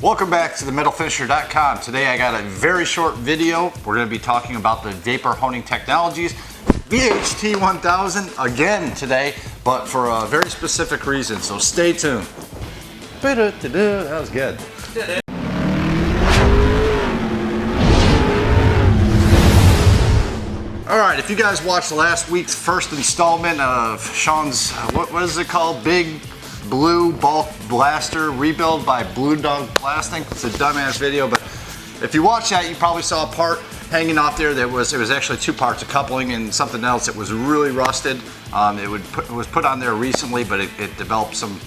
Welcome back to themetalfinisher.com. Today I got a very short video. We're going to be talking about the Vapor Honing Technologies VHT 1000 again today, but for a very specific reason, so stay tuned. That was good. Alright, if you guys watched last week's first installment of Sean's, what is it called? Big Blue Bulk Blaster rebuild by Blue Dog Blasting. It's a dumbass video, but if you watched that, you probably saw a part hanging off there that was, it was actually two parts, a coupling and something else that was really rusted. It was put on there recently, but it developed some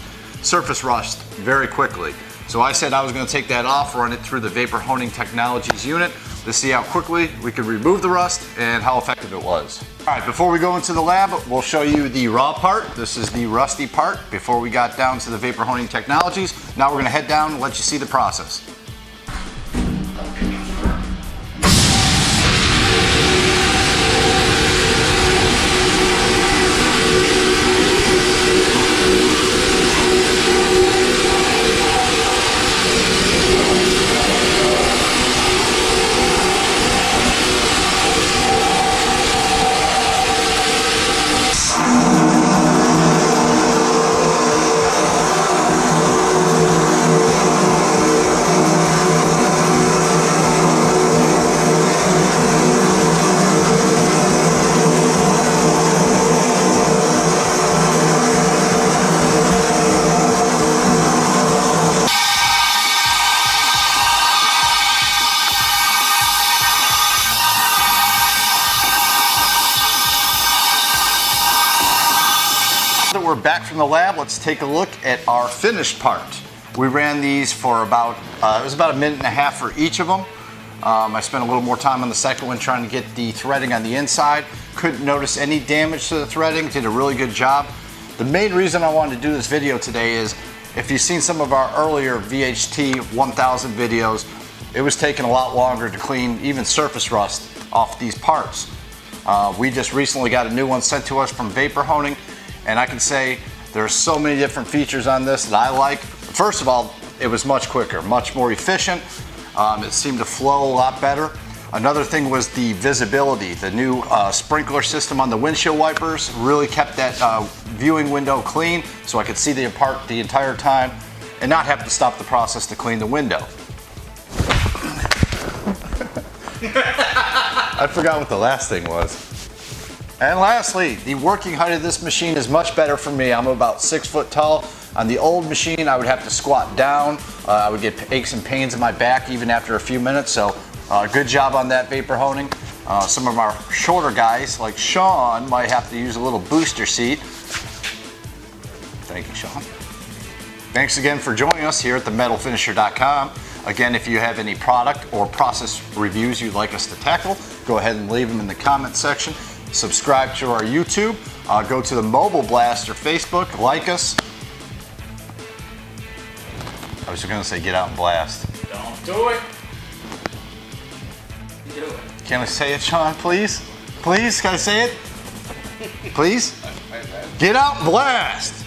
surface rust very quickly. So I said I was going to take that off, run it through the Vapor Honing Technologies unit to see how quickly we could remove the rust and how effective it was. All right, before we go into the lab, we'll show you the raw part. This is the rusty part before we got down to the Vapor Honing Technologies. Now we're going to head down and let you see the process. We're back from the lab. Let's take a look at our finished part. We ran these for about, it was about a minute and a half for each of them. I spent a little more time on the second one trying to get the threading on the inside. Couldn't notice any damage to the threading, did a really good job. The main reason I wanted to do this video today is, if you've seen some of our earlier VHT 1000 videos, it was taking a lot longer to clean even surface rust off these parts. We just recently got a new one sent to us from Vapor Honing, and I can say there are so many different features on this that I like. First of all, it was much quicker, much more efficient. It seemed to flow a lot better. Another thing was the visibility. The new sprinkler system on the windshield wipers really kept that viewing window clean, so I could see the part the entire time and not have to stop the process to clean the window. I forgot what the last thing was. And lastly, the working height of this machine is much better for me. I'm about 6 foot tall. On the old machine, I would have to squat down. I would get aches and pains in my back even after a few minutes. So good job on that, Vapor Honing. Some of our shorter guys, like Sean, might have to use a little booster seat. Thank you, Sean. Thanks again for joining us here at themetalfinisher.com. Again, if you have any product or process reviews you'd like us to tackle, go ahead and leave them in the comment section. Subscribe to our YouTube, go to the Mobile Blaster Facebook, like us. I was going to say get out and blast. Don't do it. Do it. Can I say it, Sean, please? Please, can I say it? Please? Get out and blast.